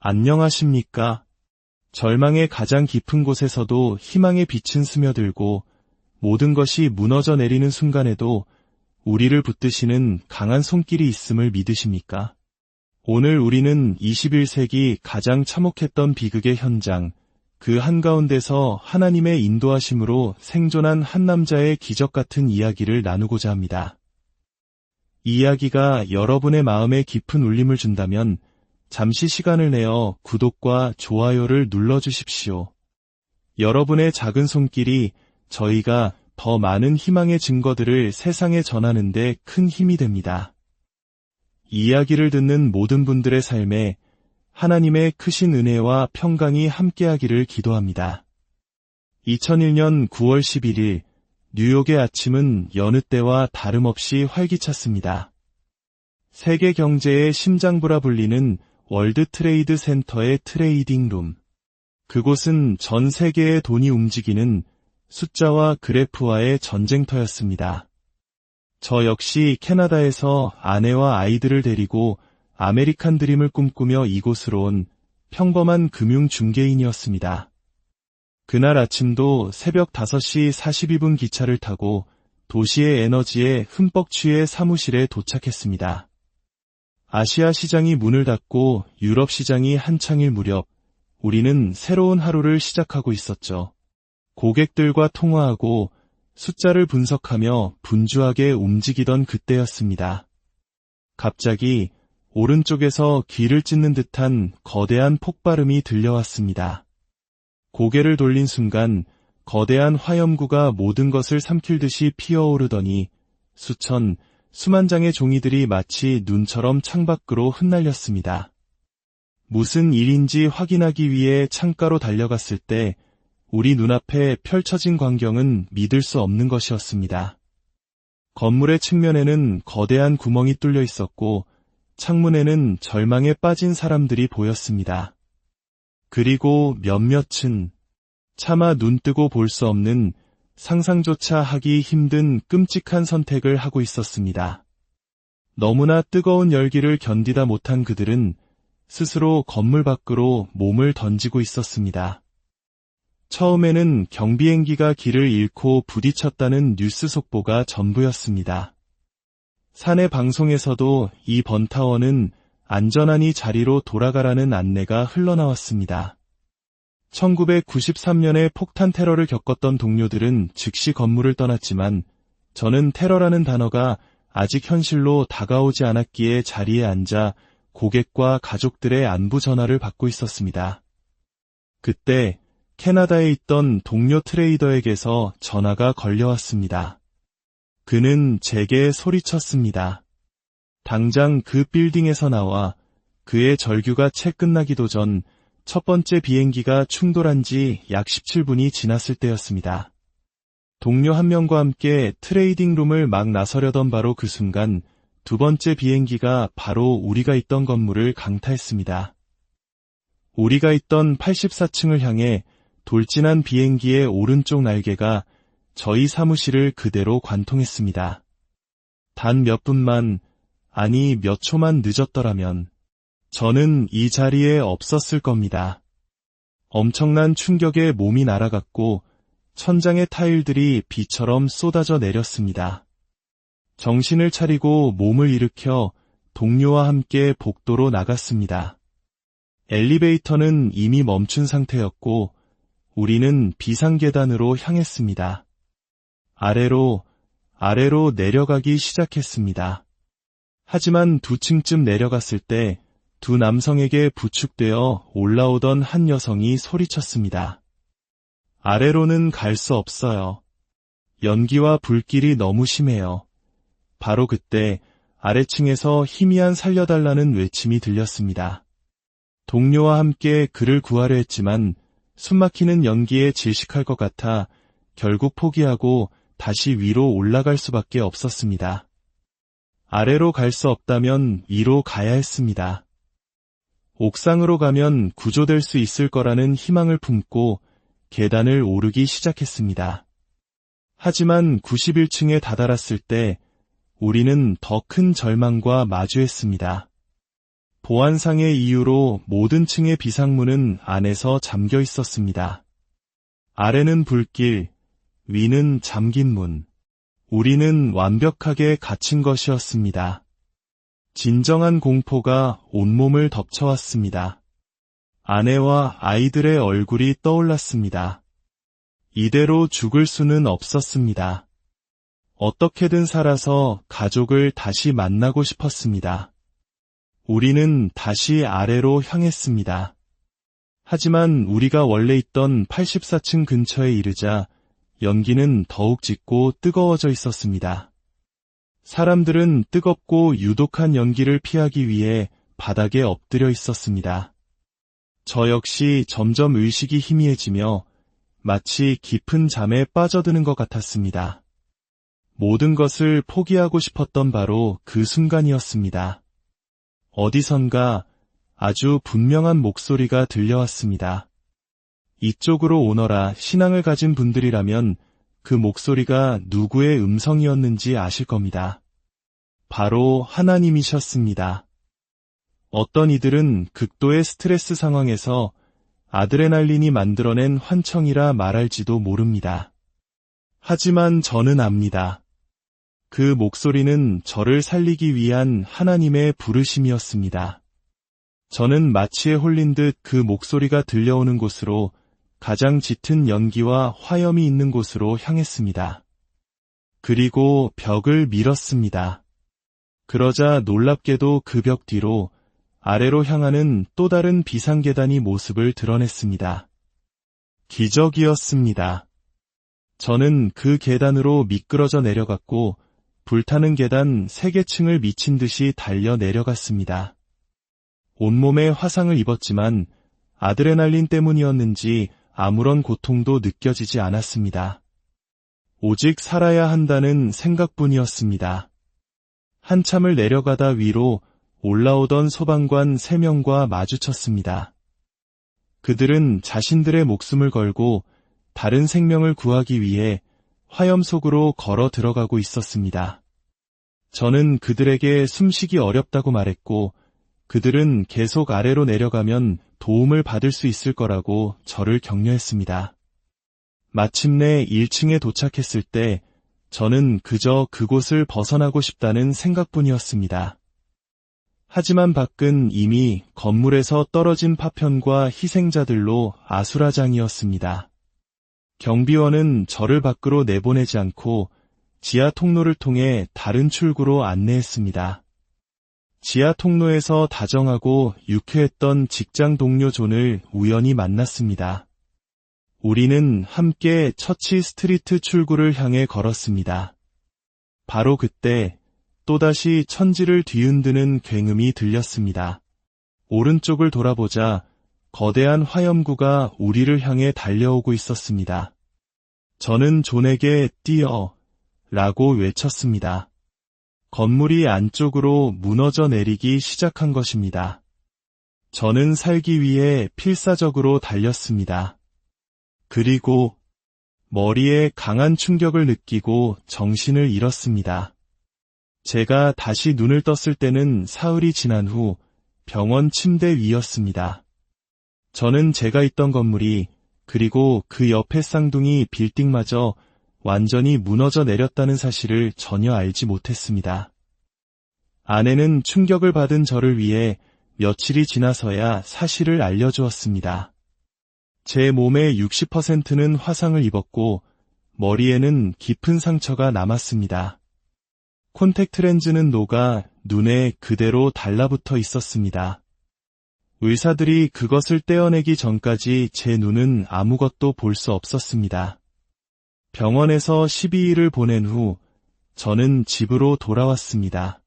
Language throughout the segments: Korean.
안녕하십니까? 절망의 가장 깊은 곳에서도 희망의 빛은 스며들고 모든 것이 무너져 내리는 순간에도 우리를 붙드시는 강한 손길이 있음을 믿으십니까? 오늘 우리는 21세기 가장 참혹했던 비극의 현장, 그 한가운데서 하나님의 인도하심으로 생존한 한 남자의 기적 같은 이야기를 나누고자 합니다. 이 이야기가 여러분의 마음에 깊은 울림을 준다면 잠시 시간을 내어 구독과 좋아요를 눌러주십시오. 여러분의 작은 손길이 저희가 더 많은 희망의 증거들을 세상에 전하는 데 큰 힘이 됩니다. 이 이야기를 듣는 모든 분들의 삶에 하나님의 크신 은혜와 평강이 함께하기를 기도합니다. 2001년 9월 11일 뉴욕의 아침은 여느 때와 다름없이 활기찼습니다. 세계 경제의 심장부라 불리는 월드 트레이드 센터의 트레이딩 룸. 그곳은 전 세계의 돈이 움직이는 숫자와 그래프와의 전쟁터였습니다. 저 역시 캐나다에서 아내와 아이들을 데리고 아메리칸 드림을 꿈꾸며 이곳으로 온 평범한 금융 중개인이었습니다. 그날 아침도 새벽 5시 42분 기차를 타고 도시의 에너지에 흠뻑 취해 사무실에 도착했습니다. 아시아 시장이 문을 닫고 유럽 시장이 한창일 무렵 우리는 새로운 하루를 시작하고 있었죠. 고객들과 통화하고 숫자를 분석하며 분주하게 움직이던 그때였습니다. 갑자기 오른쪽에서 귀를 찢는 듯한 거대한 폭발음이 들려왔습니다. 고개를 돌린 순간 거대한 화염구가 모든 것을 삼킬 듯이 피어오르더니 수만 장의 종이들이 마치 눈처럼 창밖으로 흩날렸습니다. 무슨 일인지 확인하기 위해 창가로 달려갔을 때 우리 눈앞에 펼쳐진 광경은 믿을 수 없는 것이었습니다. 건물의 측면에는 거대한 구멍이 뚫려 있었고 창문에는 절망에 빠진 사람들이 보였습니다. 그리고 몇몇은 차마 눈뜨고 볼 수 없는 상상조차 하기 힘든 끔찍한 선택을 하고 있었습니다. 너무나 뜨거운 열기를 견디다 못한 그들은 스스로 건물 밖으로 몸을 던지고 있었습니다. 처음에는 경비행기가 길을 잃고 부딪혔다는 뉴스 속보가 전부였습니다. 사내 방송에서도 이 번타워는 안전하니 자리로 돌아가라는 안내가 흘러나왔습니다. 1993년에 폭탄 테러를 겪었던 동료들은 즉시 건물을 떠났지만 저는 테러라는 단어가 아직 현실로 다가오지 않았기에 자리에 앉아 고객과 가족들의 안부 전화를 받고 있었습니다. 그때 캐나다에 있던 동료 트레이더에게서 전화가 걸려왔습니다. 그는 제게 소리쳤습니다. 당장 그 빌딩에서 나와. 그의 절규가 채 끝나기도 전 첫 번째 비행기가 충돌한 지 약 17분이 지났을 때였습니다. 동료 한 명과 함께 트레이딩 룸을 막 나서려던 바로 그 순간 두 번째 비행기가 바로 우리가 있던 건물을 강타했습니다. 우리가 있던 84층을 향해 돌진한 비행기의 오른쪽 날개가 저희 사무실을 그대로 관통했습니다. 단 몇 분만, 아니 몇 초만 늦었더라면 저는 이 자리에 없었을 겁니다. 엄청난 충격에 몸이 날아갔고 천장의 타일들이 비처럼 쏟아져 내렸습니다. 정신을 차리고 몸을 일으켜 동료와 함께 복도로 나갔습니다. 엘리베이터는 이미 멈춘 상태였고 우리는 비상계단으로 향했습니다. 아래로 내려가기 시작했습니다. 하지만 2층쯤 내려갔을 때 두 남성에게 부축되어 올라오던 한 여성이 소리쳤습니다. 아래로는 갈 수 없어요. 연기와 불길이 너무 심해요. 바로 그때 아래층에서 희미한 살려달라는 외침이 들렸습니다. 동료와 함께 그를 구하려 했지만 숨막히는 연기에 질식할 것 같아 결국 포기하고 다시 위로 올라갈 수밖에 없었습니다. 아래로 갈 수 없다면 위로 가야 했습니다. 옥상으로 가면 구조될 수 있을 거라는 희망을 품고 계단을 오르기 시작했습니다. 하지만 91층에 다다랐을 때 우리는 더 큰 절망과 마주했습니다. 보안상의 이유로 모든 층의 비상문은 안에서 잠겨 있었습니다. 아래는 불길, 위는 잠긴 문. 우리는 완벽하게 갇힌 것이었습니다. 진정한 공포가 온몸을 덮쳐왔습니다. 아내와 아이들의 얼굴이 떠올랐습니다. 이대로 죽을 수는 없었습니다. 어떻게든 살아서 가족을 다시 만나고 싶었습니다. 우리는 다시 아래로 향했습니다. 하지만 우리가 원래 있던 84층 근처에 이르자 연기는 더욱 짙고 뜨거워져 있었습니다. 사람들은 뜨겁고 유독한 연기를 피하기 위해 바닥에 엎드려 있었습니다. 저 역시 점점 의식이 희미해지며 마치 깊은 잠에 빠져드는 것 같았습니다. 모든 것을 포기하고 싶었던 바로 그 순간이었습니다. 어디선가 아주 분명한 목소리가 들려왔습니다. 이쪽으로 오너라. 신앙을 가진 분들이라면 그 목소리가 누구의 음성이었는지 아실 겁니다. 바로 하나님이셨습니다. 어떤 이들은 극도의 스트레스 상황에서 아드레날린이 만들어낸 환청이라 말할지도 모릅니다. 하지만 저는 압니다. 그 목소리는 저를 살리기 위한 하나님의 부르심이었습니다. 저는 마취에 홀린 듯 그 목소리가 들려오는 곳으로 가장 짙은 연기와 화염이 있는 곳으로 향했습니다. 그리고 벽을 밀었습니다. 그러자 놀랍게도 그 벽 뒤로 아래로 향하는 또 다른 비상계단이 모습을 드러냈습니다. 기적이었습니다. 저는 그 계단으로 미끄러져 내려갔고 불타는 계단 3개층을 미친 듯이 달려 내려갔습니다. 온몸에 화상을 입었지만 아드레날린 때문이었는지 아무런 고통도 느껴지지 않았습니다. 오직 살아야 한다는 생각뿐이었습니다. 한참을 내려가다 위로 올라오던 소방관 3명과 마주쳤습니다. 그들은 자신들의 목숨을 걸고 다른 생명을 구하기 위해 화염 속으로 걸어 들어가고 있었습니다. 저는 그들에게 숨쉬기 어렵다고 말했고 그들은 계속 아래로 내려가면 도움을 받을 수 있을 거라고 저를 격려했습니다. 마침내 1층에 도착했을 때 저는 그저 그곳을 벗어나고 싶다는 생각뿐이었습니다. 하지만 밖은 이미 건물에서 떨어진 파편과 희생자들로 아수라장이었습니다. 경비원은 저를 밖으로 내보내지 않고 지하 통로를 통해 다른 출구로 안내했습니다. 지하 통로에서 다정하고 유쾌했던 직장 동료 존을 우연히 만났습니다. 우리는 함께 처치 스트리트 출구를 향해 걸었습니다. 바로 그때 또다시 천지를 뒤흔드는 굉음이 들렸습니다. 오른쪽을 돌아보자 거대한 화염구가 우리를 향해 달려오고 있었습니다. 저는 존에게 뛰어! 라고 외쳤습니다. 건물이 안쪽으로 무너져 내리기 시작한 것입니다. 저는 살기 위해 필사적으로 달렸습니다. 그리고 머리에 강한 충격을 느끼고 정신을 잃었습니다. 제가 다시 눈을 떴을 때는 사흘이 지난 후 병원 침대 위였습니다. 저는 제가 있던 건물이 그리고 그 옆에 쌍둥이 빌딩마저 완전히 무너져 내렸다는 사실을 전혀 알지 못했습니다. 아내는 충격을 받은 저를 위해 며칠이 지나서야 사실을 알려주었습니다. 제 몸의 60%는 화상을 입었고 머리에는 깊은 상처가 남았습니다. 콘택트 렌즈는 녹아 눈에 그대로 달라붙어 있었습니다. 의사들이 그것을 떼어내기 전까지 제 눈은 아무것도 볼 수 없었습니다. 병원에서 12일을 보낸 후 저는 집으로 돌아왔습니다.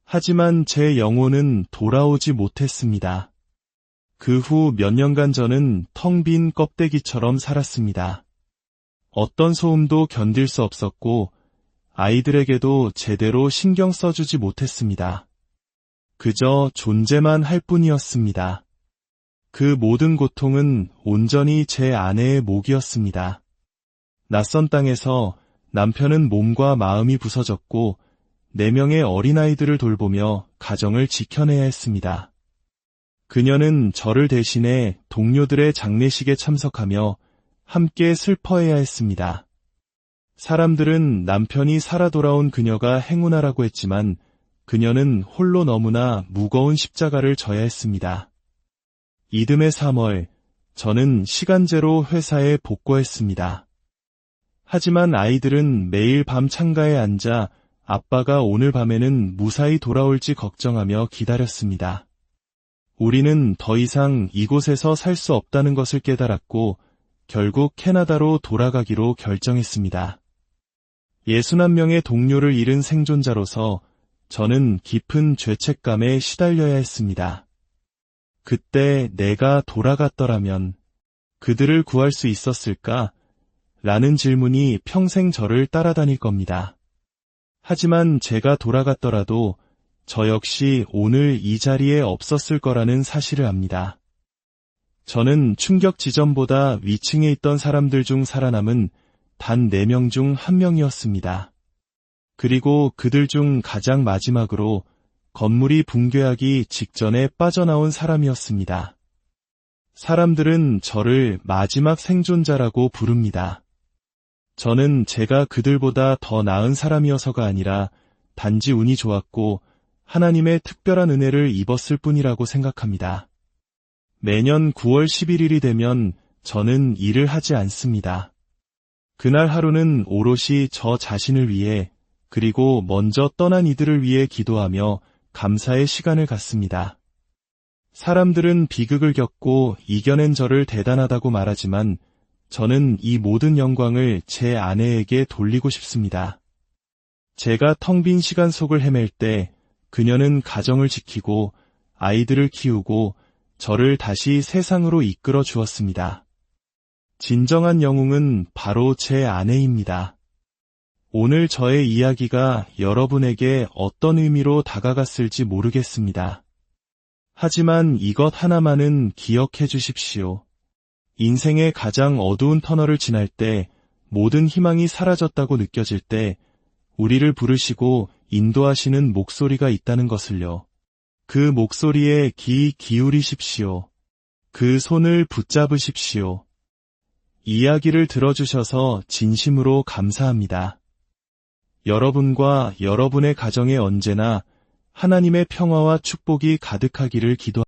하지만 제 영혼은 돌아오지 못했습니다. 그 후 몇 년간 저는 텅 빈 껍데기처럼 살았습니다. 어떤 소음도 견딜 수 없었고 아이들에게도 제대로 신경 써주지 못했습니다. 그저 존재만 할 뿐이었습니다. 그 모든 고통은 온전히 제 아내의 몫이었습니다. 낯선 땅에서 남편은 몸과 마음이 부서졌고 4명의 어린아이들을 돌보며 가정을 지켜내야 했습니다. 그녀는 저를 대신해 동료들의 장례식에 참석하며 함께 슬퍼해야 했습니다. 사람들은 남편이 살아 돌아온 그녀가 행운하라고 했지만 그녀는 홀로 너무나 무거운 십자가를 져야 했습니다. 이듬해 3월, 저는 시간제로 회사에 복귀했습니다. 하지만 아이들은 매일 밤 창가에 앉아 아빠가 오늘 밤에는 무사히 돌아올지 걱정하며 기다렸습니다. 우리는 더 이상 이곳에서 살 수 없다는 것을 깨달았고 결국 캐나다로 돌아가기로 결정했습니다. 61명의 동료를 잃은 생존자로서 저는 깊은 죄책감에 시달려야 했습니다. 그때 내가 돌아갔더라면 그들을 구할 수 있었을까? 라는 질문이 평생 저를 따라다닐 겁니다. 하지만 제가 돌아갔더라도 저 역시 오늘 이 자리에 없었을 거라는 사실을 압니다. 저는 충격 지점보다 위층에 있던 사람들 중 살아남은 단 4명 중 1명이었습니다. 그리고 그들 중 가장 마지막으로 건물이 붕괴하기 직전에 빠져나온 사람이었습니다. 사람들은 저를 마지막 생존자라고 부릅니다. 저는 제가 그들보다 더 나은 사람이어서가 아니라 단지 운이 좋았고 하나님의 특별한 은혜를 입었을 뿐이라고 생각합니다. 매년 9월 11일이 되면 저는 일을 하지 않습니다. 그날 하루는 오롯이 저 자신을 위해 그리고 먼저 떠난 이들을 위해 기도하며 감사의 시간을 갖습니다. 사람들은 비극을 겪고 이겨낸 저를 대단하다고 말하지만 저는 이 모든 영광을 제 아내에게 돌리고 싶습니다. 제가 텅 빈 시간 속을 헤맬 때 그녀는 가정을 지키고 아이들을 키우고 저를 다시 세상으로 이끌어 주었습니다. 진정한 영웅은 바로 제 아내입니다. 오늘 저의 이야기가 여러분에게 어떤 의미로 다가갔을지 모르겠습니다. 하지만 이것 하나만은 기억해 주십시오. 인생의 가장 어두운 터널을 지날 때, 모든 희망이 사라졌다고 느껴질 때, 우리를 부르시고 인도하시는 목소리가 있다는 것을요. 그 목소리에 귀 기울이십시오. 그 손을 붙잡으십시오. 이야기를 들어주셔서 진심으로 감사합니다. 여러분과 여러분의 가정에 언제나 하나님의 평화와 축복이 가득하기를 기도합니다.